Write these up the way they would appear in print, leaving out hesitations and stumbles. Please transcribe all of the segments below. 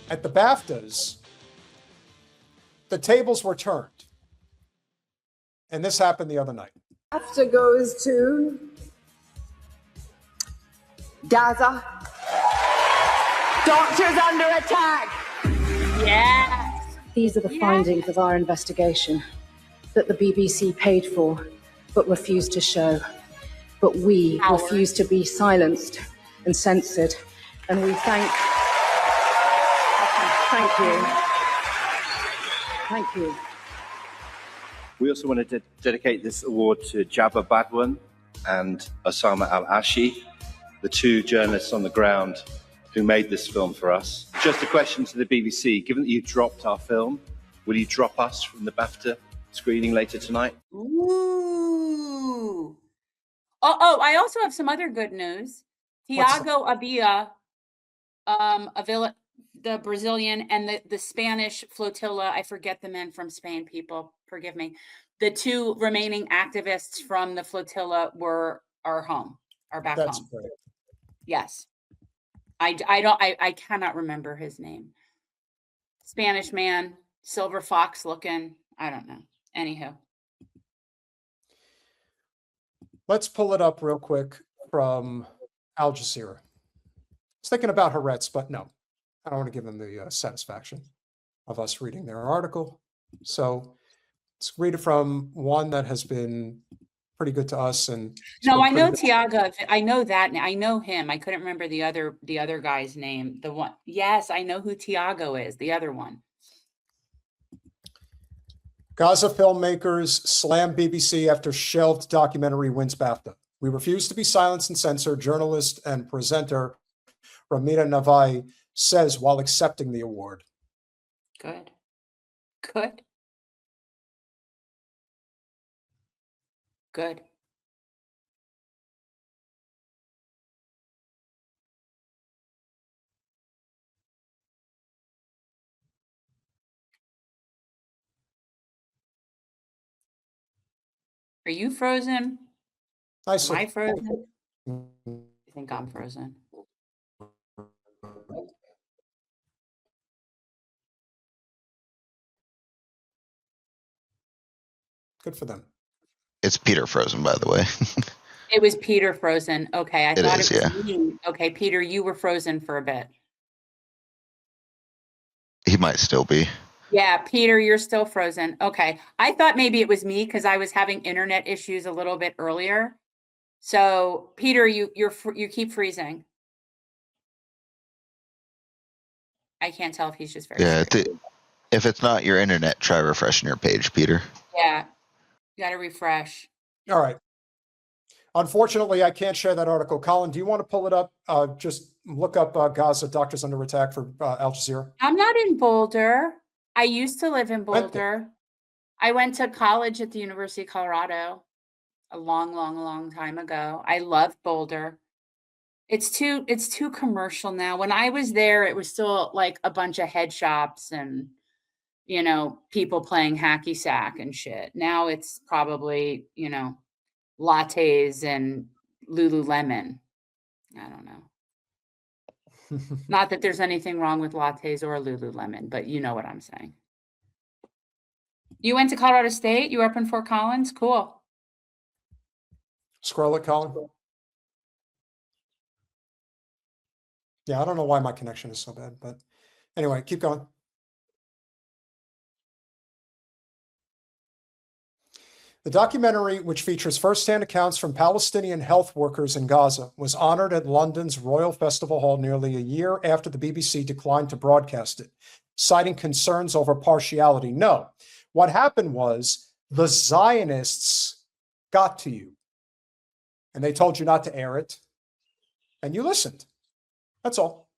At the BAFTAs, the tables were turned. And this happened the other night. BAFTA goes to Gaza. Doctors under attack. Yes. These are the findings of our investigation that the BBC paid for, but refused to show. But we refuse to be silenced and censored. And we thank you. Thank you. We also want to dedicate this award to Jabba Badwan and Osama al-Ashi, the two journalists on the ground who made this film for us. Just a question to the BBC. Given that you dropped our film, will you drop us from the BAFTA screening later tonight? Ooh. Oh, I also have some other good news. Tiago Abia, the Brazilian, and the Spanish flotilla, I forget the men from Spain, people, forgive me. The two remaining activists from the flotilla are home, are back That's home. great. Yes. I cannot remember his name. Spanish man, silver fox looking, I don't know. Anywho. Let's pull it up real quick from Al Jazeera. I was thinking about Haaretz, but no, I don't want to give them the satisfaction of us reading their article. So let's read it from one that has been pretty good to us. And no, I know Tiago. I know that. I know him. I couldn't remember the other guy's name. The one. Yes, I know who Tiago is. The other one. Gaza filmmakers slam BBC after shelved documentary wins BAFTA. We refuse to be silenced and censored, journalist and presenter Ramita Navai says while accepting the award. Good. Good. Good. Are you frozen? Nice. Am I frozen? I think I'm frozen. Good for them. It's Peter frozen, by the way. It was Peter frozen. Okay, I thought is, it was me. Okay, Peter, you were frozen for a bit. He might still be. Yeah, Peter, you're still frozen. Okay, I thought maybe it was me because I was having internet issues a little bit earlier. So, Peter, you keep freezing. I can't tell if he's just very. Yeah, if it's not your internet, try refreshing your page, Peter. Yeah, you got to refresh. All right. Unfortunately, I can't share that article. Colin, do you want to pull it up? Just look up Gaza doctors under attack for Al Jazeera. I'm not in Boulder. I used to live in Boulder. I went to college at the University of Colorado a long time ago. I love Boulder. It's too commercial now. When I was there, it was still like a bunch of head shops and, you know, people playing hacky sack and shit. Now it's probably, you know, lattes and Lululemon. I don't know. Not that there's anything wrong with lattes or Lululemon, but you know what I'm saying. You went to Colorado State? You were up in Fort Collins? Cool. Scroll it, Colin. Yeah, I don't know why my connection is so bad, but anyway, keep going. The documentary, which features first-hand accounts from Palestinian health workers in Gaza, was honored at London's Royal Festival Hall nearly a year after the BBC declined to broadcast it, citing concerns over partiality. No, what happened was the Zionists got to you, and they told you not to air it, and you listened. That's all.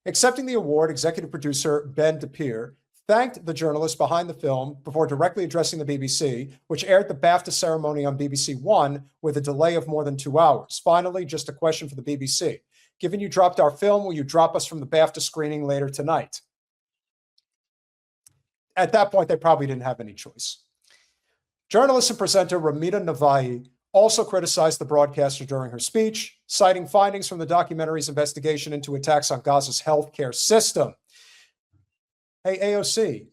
Accepting the award, executive producer Ben DePere thanked the journalist behind the film before directly addressing the BBC, which aired the BAFTA ceremony on BBC One with a delay of more than 2 hours. Finally, just a question for the BBC. Given you dropped our film, will you drop us from the BAFTA screening later tonight? At that point, they probably didn't have any choice. Journalist and presenter Ramita Navai also criticized the broadcaster during her speech, citing findings from the documentary's investigation into attacks on Gaza's healthcare system. Hey, AOC,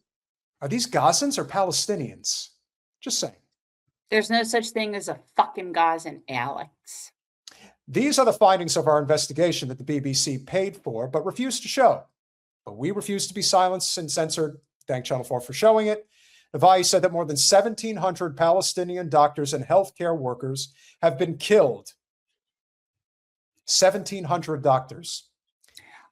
are these Gazans or Palestinians? Just saying. There's no such thing as a fucking Gazan, Alex. These are the findings of our investigation that the BBC paid for but refused to show. But we refused to be silenced and censored. Thank Channel 4 for showing it. Navai said that more than 1,700 Palestinian doctors and healthcare workers have been killed. 1,700 doctors.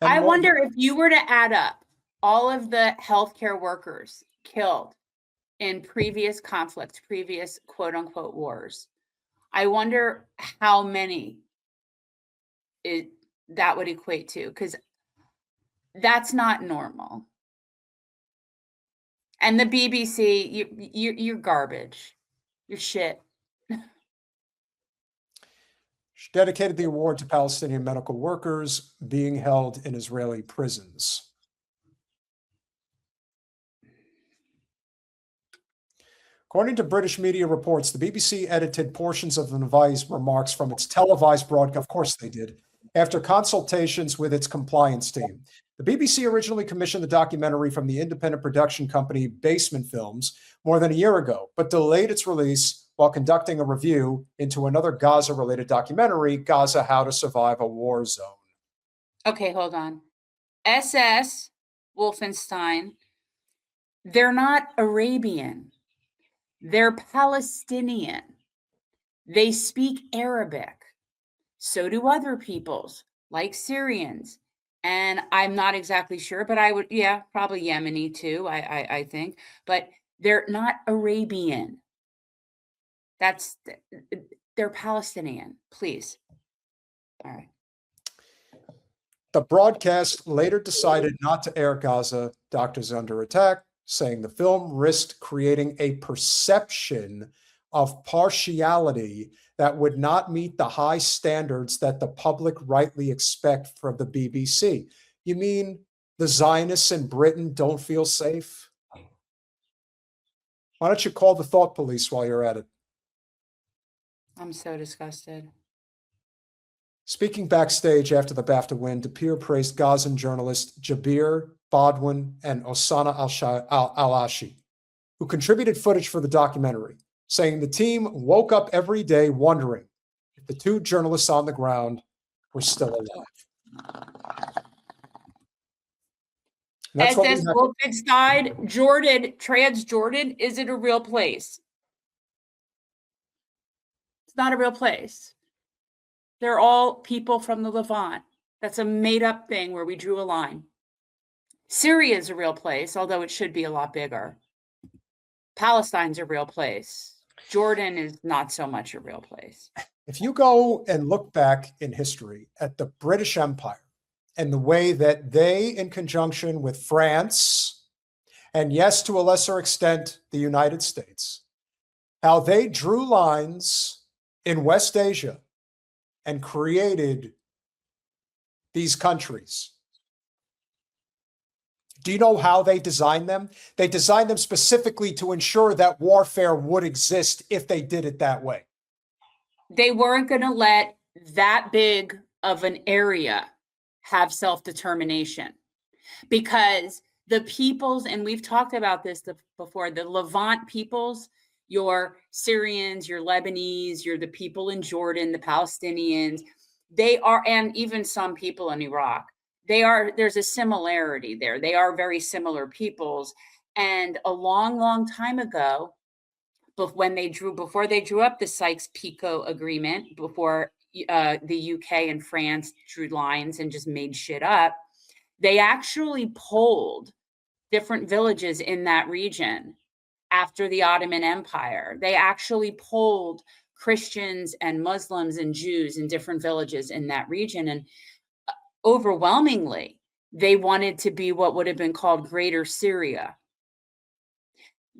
And I more wonder if you were to add up all of the healthcare workers killed in previous conflicts, previous quote unquote wars, I wonder how many that would equate to, because that's not normal. And the BBC, you're garbage. You're shit. She dedicated the award to Palestinian medical workers being held in Israeli prisons. According to British media reports, the BBC edited portions of Navai's remarks from its televised broadcast. Of course they did. After consultations with its compliance team. The BBC originally commissioned the documentary from the independent production company Basement Films more than a year ago, but delayed its release while conducting a review into another Gaza-related documentary, Gaza: How to Survive a War Zone. Okay, hold on. SS Wolfenstein, they're not Arabian. They're Palestinian. They speak Arabic. So do other peoples, like Syrians. And I'm not exactly sure, but I would, yeah, probably Yemeni too, I think. But they're not Arabian. They're Palestinian, please. All right. The broadcast later decided not to air Gaza: Doctors Under Attack, saying the film risked creating a perception of partiality that would not meet the high standards that the public rightly expect from the BBC. You mean the Zionists in Britain don't feel safe? Why don't you call the thought police while you're at it? I'm so disgusted. Speaking backstage after the BAFTA win, DePere praised Gazan journalists Jabir Bodwin and Osana Al-Ashi, who contributed footage for the documentary, saying the team woke up every day wondering if the two journalists on the ground were still alive. SS Wolfenstein, Jordan, Transjordan, is it a real place? It's not a real place. They're all people from the Levant. That's a made-up thing where we drew a line. Syria is a real place, although it should be a lot bigger. Palestine's a real place. Jordan is not so much a real place. If you go and look back in history at the British Empire and the way that they, in conjunction with France, and yes, to a lesser extent, the United States, how they drew lines in West Asia and created these countries. Do you know how they designed them? They designed them specifically to ensure that warfare would exist if they did it that way. They weren't going to let that big of an area have self-determination, because the peoples, and we've talked about this before, the Levant peoples, your Syrians, your Lebanese, you're the people in Jordan, the Palestinians, they are, and even some people in Iraq, there's a similarity there. They are very similar peoples. And a long, long time ago, before they drew up the Sykes-Picot Agreement, before the UK and France drew lines and just made shit up, they actually polled different villages in that region after the Ottoman Empire. They actually polled Christians and Muslims and Jews in different villages in that region. And overwhelmingly, they wanted to be what would have been called Greater Syria.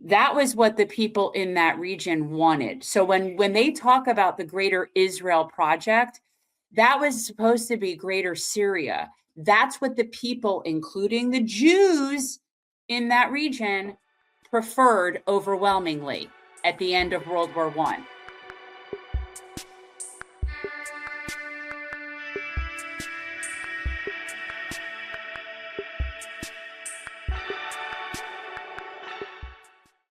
That was what the people in that region wanted. So when they talk about the Greater Israel Project, that was supposed to be Greater Syria. That's what the people, including the Jews in that region, preferred overwhelmingly at the end of World War I.